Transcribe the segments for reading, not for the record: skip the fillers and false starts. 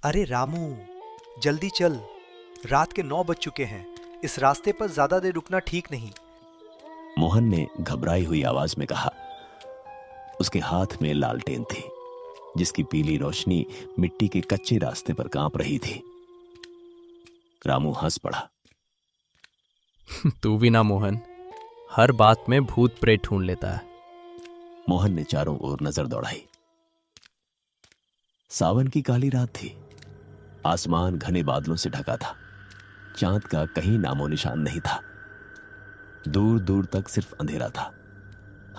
अरे रामू, जल्दी चल। रात के 9 बज चुके हैं। इस रास्ते पर ज्यादा देर रुकना ठीक नहीं। मोहन ने घबराई हुई आवाज में कहा। उसके हाथ में लालटेन थी, जिसकी पीली रोशनी मिट्टी के कच्चे रास्ते पर कांप रही थी। रामू हंस पड़ा। तू भी ना मोहन, हर बात में भूत प्रेत ढूंढ लेता है। मोहन ने चारों ओर नजर दौड़ाई। सावन की काली रात थी। आसमान घने बादलों से ढका था। चांद का कहीं नामो निशान नहीं था। दूर दूर तक सिर्फ अंधेरा था।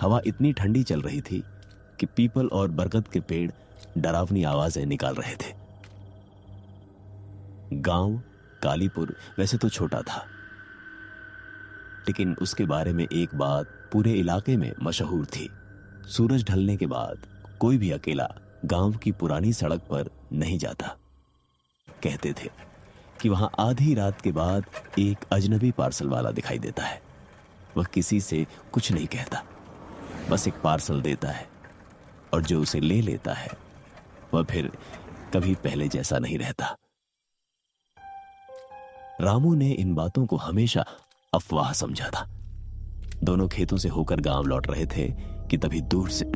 हवा इतनी ठंडी चल रही थी कि पीपल और बरगद के पेड़ डरावनी आवाजें निकाल रहे थे। गांव कालीपुर वैसे तो छोटा था, लेकिन उसके बारे में एक बात पूरे इलाके में मशहूर थी। सूरज ढलने के बाद कोई भी अकेला गांव की पुरानी सड़क पर नहीं जाता। कहते थे कि वहां आधी रात के बाद एक अजनबी पार्सल वाला दिखाई देता है। वह किसी से कुछ नहीं कहता, बस एक पार्सल देता है, और जो उसे ले लेता है वह फिर कभी पहले जैसा नहीं रहता। रामू ने इन बातों को हमेशा अफवाह समझा था। दोनों खेतों से होकर गांव लौट रहे थे कि तभी दूर से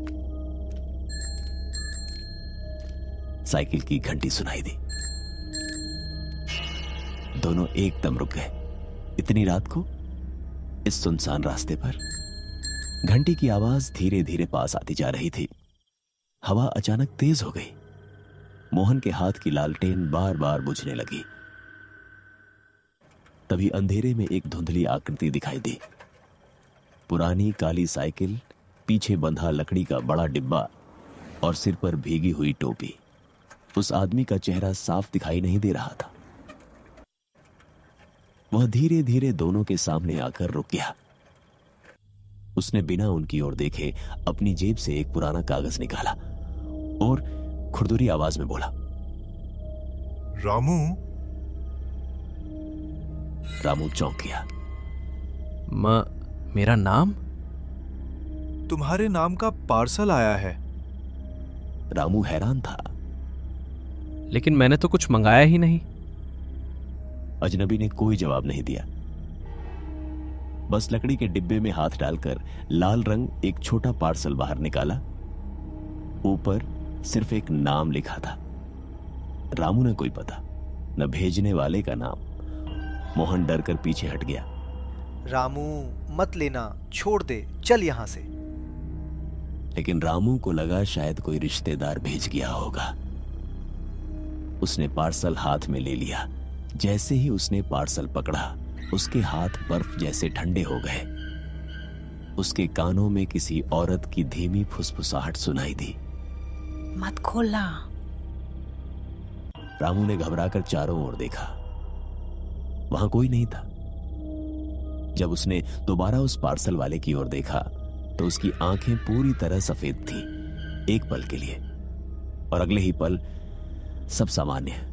साइकिल की घंटी सुनाई दी। दोनों एकदम रुक गए। इतनी रात को इस सुनसान रास्ते पर घंटी की आवाज धीरे धीरे पास आती जा रही थी। हवा अचानक तेज हो गई। मोहन के हाथ की लालटेन बार बार बुझने लगी। तभी अंधेरे में एक धुंधली आकृति दिखाई दी। पुरानी काली साइकिल, पीछे बंधा लकड़ी का बड़ा डिब्बा और सिर पर भीगी हुई टोपी। उस आदमी का चेहरा साफ दिखाई नहीं दे रहा था। वह धीरे धीरे दोनों के सामने आकर रुक गया। उसने बिना उनकी ओर देखे अपनी जेब से एक पुराना कागज निकाला और खुरदुरी आवाज में बोला, रामू। रामू चौंक गया। मेरा नाम? तुम्हारे नाम का पार्सल आया है। रामू हैरान था। लेकिन मैंने तो कुछ मंगाया ही नहीं। अजनबी ने कोई जवाब नहीं दिया, बस लकड़ी के डिब्बे में हाथ डालकर लाल रंग एक छोटा पार्सल बाहर निकाला। ऊपर सिर्फ एक नाम लिखा था। रामू ने कोई पता न भेजने वाले का नाम। मोहन डर कर पीछे हट गया। रामू, मत लेना, छोड़ दे, चल यहां से। लेकिन रामू को लगा शायद कोई रिश्तेदार भेज गया होगा। उसने पार्सल हाथ में ले लिया। जैसे ही उसने पार्सल पकड़ा, उसके हाथ बर्फ जैसे ठंडे हो गए। उसके कानों में किसी औरत की धीमी फुसफुसाहट सुनाई दी। मत खोलना। रामू ने घबराकर चारों ओर देखा। वहां कोई नहीं था। जब उसने दोबारा उस पार्सल वाले की ओर देखा तो उसकी आंखें पूरी तरह सफेद थी, एक पल के लिए, और अगले ही पल सब सामान्य।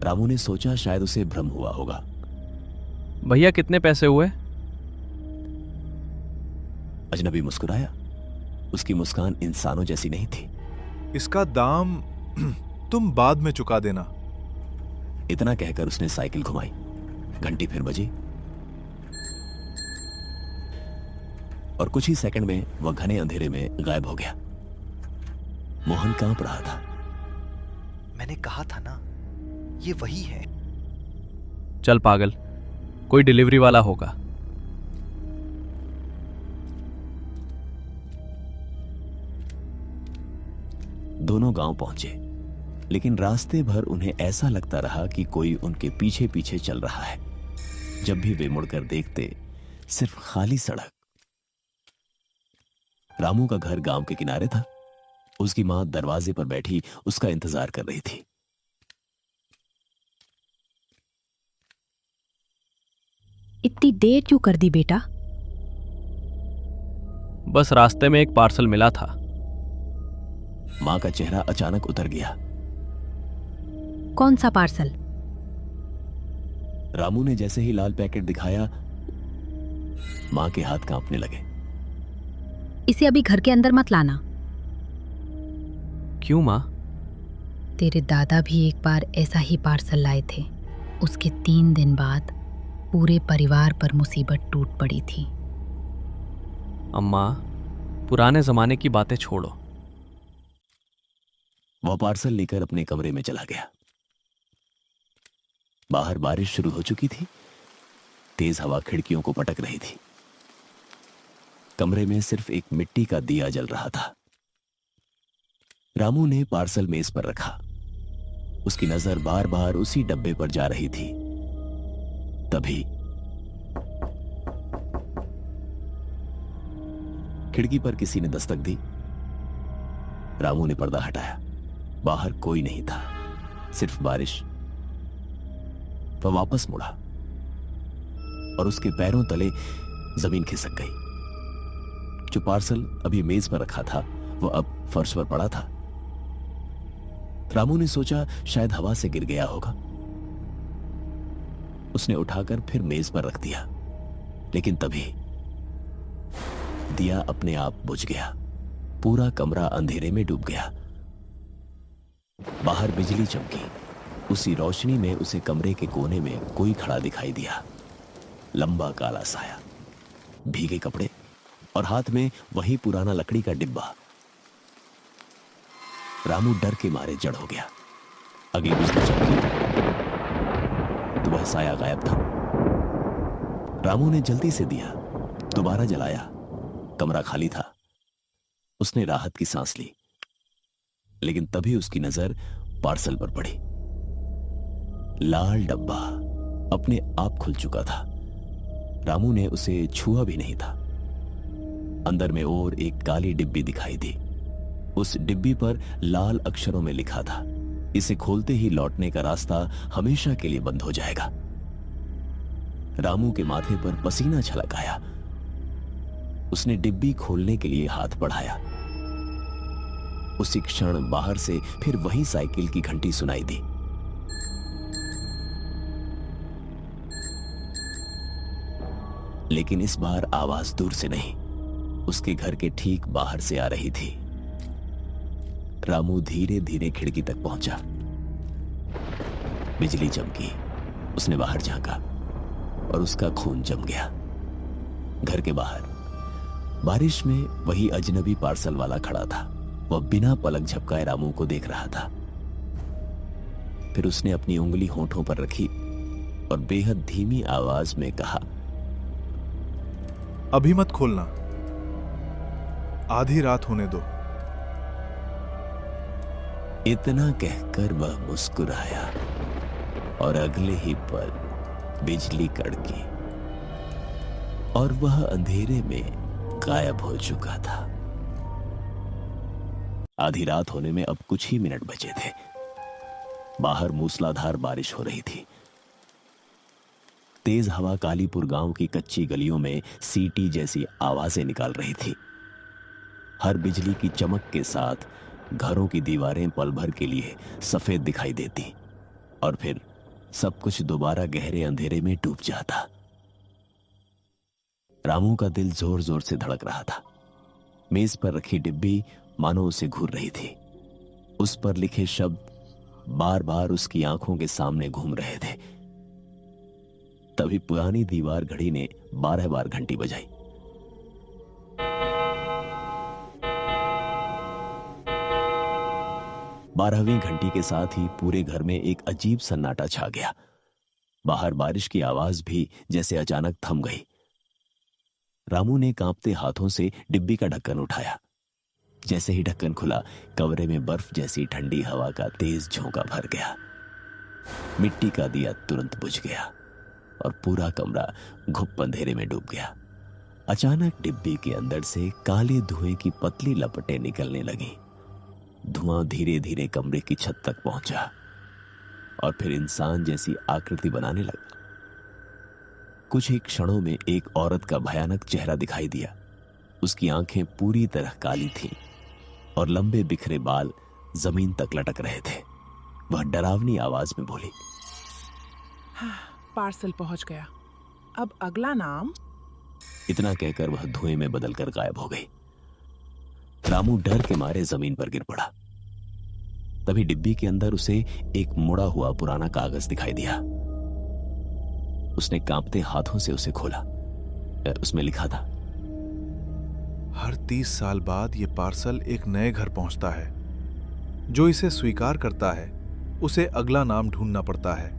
रामू ने सोचा शायद उसे भ्रम हुआ होगा। भैया, कितने पैसे हुए? अजनबी मुस्कुराया। उसकी मुस्कान इंसानों जैसी नहीं थी। इसका दाम तुम बाद में चुका देना। इतना कहकर उसने साइकिल घुमाई। घंटी फिर बजी और कुछ ही सेकंड में वह घने अंधेरे में गायब हो गया। मोहन कांप रहा था। मैंने कहा था ना, ये वही है। चल पागल, कोई डिलीवरी वाला होगा। दोनों गांव पहुंचे, लेकिन रास्ते भर उन्हें ऐसा लगता रहा कि कोई उनके पीछे पीछे चल रहा है। जब भी वे मुड़कर देखते, सिर्फ खाली सड़क। रामू का घर गांव के किनारे था। उसकी मां दरवाजे पर बैठी उसका इंतजार कर रही थी। इतनी देर क्यों कर दी बेटा? बस रास्ते में एक पार्सल मिला था। मां का चेहरा अचानक उतर गया। कौन सा पार्सल? रामू ने जैसे ही लाल पैकेट दिखाया, मां के हाथ कांपने लगे। इसे अभी घर के अंदर मत लाना। क्यों मां? तेरे दादा भी एक बार ऐसा ही पार्सल लाए थे। उसके 3 दिन बाद पूरे परिवार पर मुसीबत टूट पड़ी थी। अम्मा, पुराने जमाने की बातें छोड़ो। वह पार्सल लेकर अपने कमरे में चला गया। बाहर बारिश शुरू हो चुकी थी। तेज हवा खिड़कियों को पटक रही थी। कमरे में सिर्फ एक मिट्टी का दिया जल रहा था। रामू ने पार्सल मेज पर रखा। उसकी नजर बार बार उसी डब्बे पर जा रही थी। तभी खिड़की पर किसी ने दस्तक दी। रामू ने पर्दा हटाया। बाहर कोई नहीं था, सिर्फ बारिश। वह वापस मुड़ा और उसके पैरों तले जमीन खिसक गई। जो पार्सल अभी मेज पर रखा था वह अब फर्श पर पड़ा था। रामू ने सोचा शायद हवा से गिर गया होगा। उसने उठाकर फिर मेज पर रख दिया, लेकिन तभी दिया अपने आप बुझ गया। पूरा कमरा अंधेरे में डूब गया। बाहर बिजली चमकी। उसी रोशनी में उसे कमरे के कोने में कोई खड़ा दिखाई दिया। लंबा काला साया, भीगे कपड़े और हाथ में वही पुराना लकड़ी का डिब्बा। रामू डर के मारे जड़ हो गया। अगली बिजली चमकी तो वह साया गायब था। रामू ने जल्दी से दिया दोबारा जलाया। कमरा खाली था। उसने राहत की सांस ली, लेकिन तभी उसकी नजर पार्सल पर पड़ी। लाल डब्बा अपने आप खुल चुका था। रामू ने उसे छुआ भी नहीं था। अंदर में और एक काली डिब्बी दिखाई दी। उस डिब्बी पर लाल अक्षरों में लिखा था, इसे खोलते ही लौटने का रास्ता हमेशा के लिए बंद हो जाएगा। रामू के माथे पर पसीना छलक आया। उसने डिब्बी खोलने के लिए हाथ बढ़ाया। उसी क्षण बाहर से फिर वही साइकिल की घंटी सुनाई दी। लेकिन इस बार आवाज दूर से नहीं, उसके घर के ठीक बाहर से आ रही थी। रामू धीरे धीरे खिड़की तक पहुंचा। बिजली चमकी। उसने बाहर झांका और उसका खून जम गया। घर के बाहर बारिश में वही अजनबी पार्सल वाला खड़ा था। वह बिना पलक झपकाए रामू को देख रहा था। फिर उसने अपनी उंगली होठों पर रखी और बेहद धीमी आवाज में कहा, अभी मत खोलना, आधी रात होने दो। इतना कहकर वह मुस्कुराया और अगले ही पल बिजली कड़की और वह अंधेरे में गायब हो चुका था। आधी रात होने में अब कुछ ही मिनट बचे थे। बाहर मूसलाधार बारिश हो रही थी। तेज हवा कालीपुर गांव की कच्ची गलियों में सीटी जैसी आवाजें निकाल रही थी। हर बिजली की चमक के साथ घरों की दीवारें पल भर के लिए सफेद दिखाई देती और फिर सब कुछ दोबारा गहरे अंधेरे में डूब जाता। रामू का दिल जोर जोर से धड़क रहा था। मेज पर रखी डिब्बी मानो उसे घूर रही थी। उस पर लिखे शब्द बार बार उसकी आंखों के सामने घूम रहे थे। तभी पुरानी दीवार घड़ी ने 12 बार घंटी बजाई। बारहवीं घंटी के साथ ही पूरे घर में एक अजीब सन्नाटा छा गया। बाहर बारिश की आवाज भी जैसे अचानक थम गई। रामू ने कांपते हाथों से डिब्बी का ढक्कन उठाया। जैसे ही ढक्कन खुला, कमरे में बर्फ जैसी ठंडी हवा का तेज झोंका भर गया। मिट्टी का दिया तुरंत बुझ गया और पूरा कमरा घुप अंधेरे में डूब गया। अचानक डिब्बी के अंदर से काले धुएं की पतली लपटें निकलने लगी। धुआं धीरे धीरे कमरे की छत तक पहुंचा और फिर इंसान जैसी आकृति बनाने लगा। कुछ ही क्षणों में एक औरत का भयानक चेहरा दिखाई दिया। उसकी आंखें पूरी तरह काली थीं और लंबे बिखरे बाल जमीन तक लटक रहे थे। वह डरावनी आवाज में बोली, पार्सल पहुंच गया, अब अगला नाम। इतना कहकर वह धुएं में बदलकर गायब हो गई। रामू डर के मारे जमीन पर गिर पड़ा। तभी डिब्बी के अंदर उसे एक मुड़ा हुआ पुराना कागज दिखाई दिया। उसने कांपते हाथों से उसे खोला। उसमें लिखा था, हर 30 साल बाद ये पार्सल एक नए घर पहुंचता है। जो इसे स्वीकार करता है उसे अगला नाम ढूंढना पड़ता है।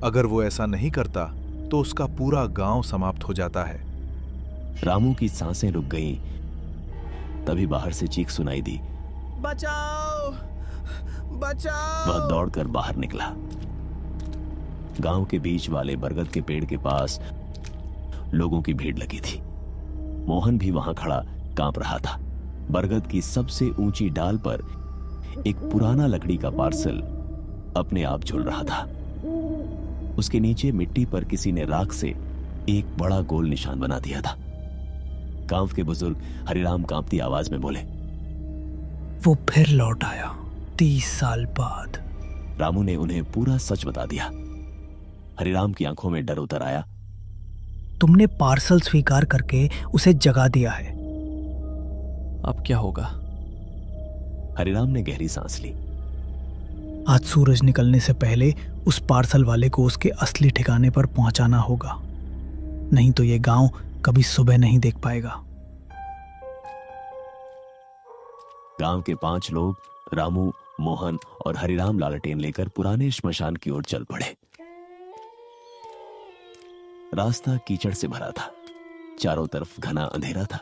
अगर वो ऐसा नहीं करता तो उसका पूरा गांव समाप्त हो जाता है। रामू की सांसें रुक गईं। तभी बाहर से चीख सुनाई दी। बचाओ बचाओ। वह दौड़कर बाहर निकला। गांव के बीच वाले बरगद के पेड़ के पास लोगों की भीड़ लगी थी। मोहन भी वहां खड़ा कांप रहा था। बरगद की सबसे ऊंची डाल पर एक पुराना लकड़ी का पार्सल अपने आप झूल रहा था। उसके नीचे मिट्टी पर किसी ने राख से एक बड़ा गोल निशान बना दिया था। गांव के बुजुर्ग हरिराम कांपती आवाज में बोले, वो फिर लौट आया 30 साल बाद। रामू ने उन्हें पूरा सच बता दिया। हरिराम की आंखों में डर उतर आया। तुमने पार्सल स्वीकार करके उसे जगा दिया है। अब क्या होगा? हरिराम ने गहरी सांस ली। आज सूरज निकलने से पहले उस पार्सल वाले को उसके असली ठिकाने पर पहुंचाना होगा, नहीं तो ये गांव कभी सुबह नहीं देख पाएगा। गांव के 5 लोग रामू, मोहन और हरिराम लालटेन लेकर पुराने श्मशान की ओर चल पड़े। रास्ता कीचड़ से भरा था। चारों तरफ घना अंधेरा था।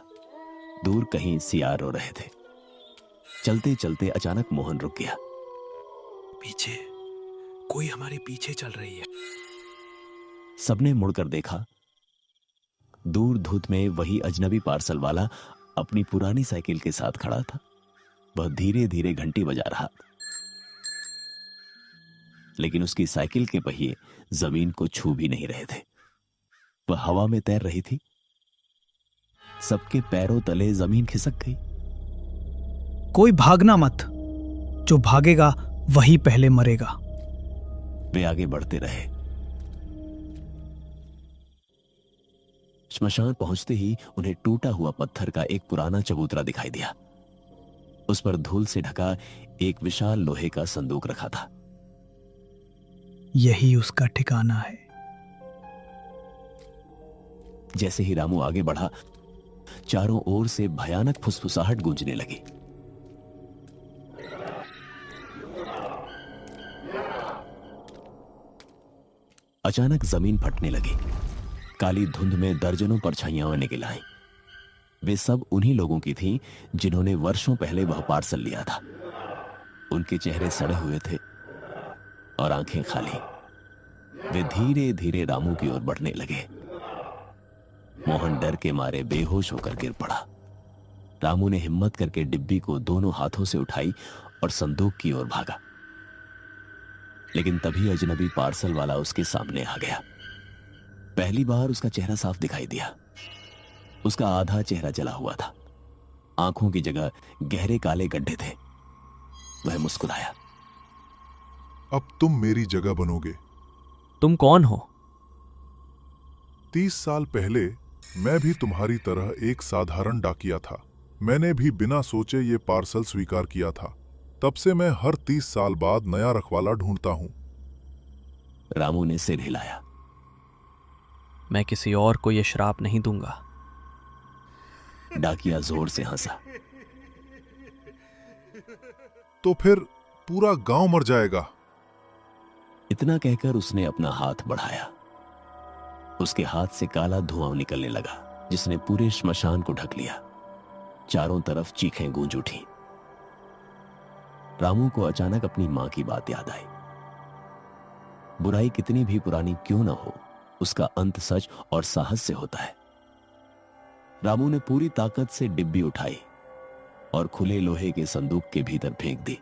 दूर कहीं सियार रो रहे थे। चलते चलते अचानक मोहन रुक गया। पीछे कोई हमारे पीछे चल रही है। सबने मुड़कर देखा। दूर धूप में वही अजनबी पार्सल वाला अपनी पुरानी साइकिल के साथ खड़ा था। वह धीरे धीरे घंटी बजा रहा, लेकिन उसकी साइकिल के पहिए जमीन को छू भी नहीं रहे थे। वह हवा में तैर रही थी। सबके पैरों तले जमीन खिसक गई। कोई भागना मत, जो भागेगा वही पहले मरेगा। वे आगे बढ़ते रहे। श्मशान पहुंचते ही उन्हें टूटा हुआ पत्थर का एक पुराना चबूतरा दिखाई दिया। उस पर धूल से ढका एक विशाल लोहे का संदूक रखा था। यही उसका ठिकाना है। जैसे ही रामू आगे बढ़ा, चारों ओर से भयानक फुसफुसाहट गूंजने लगी। अचानक जमीन फटने लगी। काली धुंध में दर्जनों परछाइयां निकल आईं। वे सब उन्हीं लोगों की थीं जिन्होंने वर्षों पहले वह पार्सल लिया था। उनके चेहरे सड़े हुए थे और आंखें खाली। वे धीरे धीरे रामू की ओर बढ़ने लगे। मोहन डर के मारे बेहोश होकर गिर पड़ा। रामू ने हिम्मत करके डिब्बी को दोनों हाथों से उठाई और संदूक की ओर भागा। लेकिन तभी अजनबी पार्सल वाला उसके सामने आ गया। पहली बार उसका चेहरा साफ दिखाई दिया। उसका आधा चेहरा जला हुआ था। आंखों की जगह गहरे काले गड्ढे थे। वह मुस्कुराया। अब तुम मेरी जगह बनोगे। तुम कौन हो? 30 साल पहले मैं भी तुम्हारी तरह एक साधारण डाकिया था। मैंने भी बिना सोचे ये पार्सल स्वीकार किया था। तब से मैं हर 30 साल बाद नया रखवाला ढूंढता हूं। रामू ने सिर हिलाया। मैं किसी और को यह श्राप नहीं दूंगा। डाकिया जोर से हंसा। तो फिर पूरा गांव मर जाएगा। इतना कहकर उसने अपना हाथ बढ़ाया। उसके हाथ से काला धुआं निकलने लगा, जिसने पूरे श्मशान को ढक लिया। चारों तरफ चीखें गूंज उठी। रामू को अचानक अपनी मां की बात याद आई। बुराई कितनी भी पुरानी क्यों न हो, उसका अंत सच और साहस से होता है। रामू ने पूरी ताकत से डिब्बी उठाई और खुले लोहे के संदूक के भीतर फेंक दी।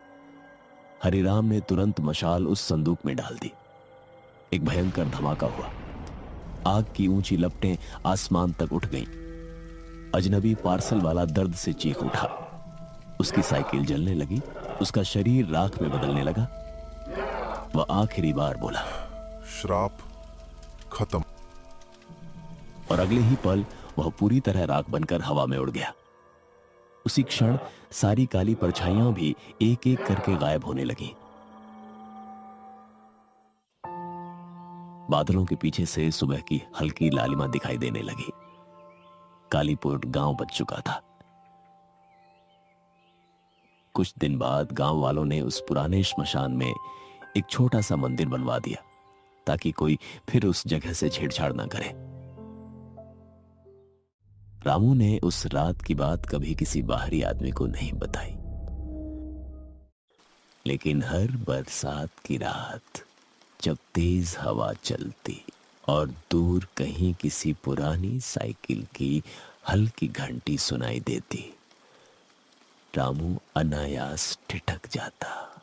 हरिराम ने तुरंत मशाल उस संदूक में डाल दी। एक भयंकर धमाका हुआ। आग की ऊंची लपटें आसमान तक उठ गईं। अजनबी पार्सल वाला दर्द से चीख उठा। उसकी साइकिल जलने लगी। उसका शरीर राख में बदलने लगा। वह आखिरी बार बोला, श्राप खत्म। और अगले ही पल वह पूरी तरह राख बनकर हवा में उड़ गया। उसी क्षण सारी काली परछाइयां भी एक एक करके गायब होने लगी। बादलों के पीछे से सुबह की हल्की लालिमा दिखाई देने लगी। कालीपुर गांव बच चुका था। कुछ दिन बाद गांव वालों ने उस पुराने श्मशान में एक छोटा सा मंदिर बनवा दिया ताकि कोई फिर उस जगह से छेड़छाड़ ना करे। रामू ने उस रात की बात कभी किसी बाहरी आदमी को नहीं बताई, लेकिन हर बरसात की रात जब तेज हवा चलती और दूर कहीं किसी पुरानी साइकिल की हल्की घंटी सुनाई देती, रामू अनायास ठिठक जाता।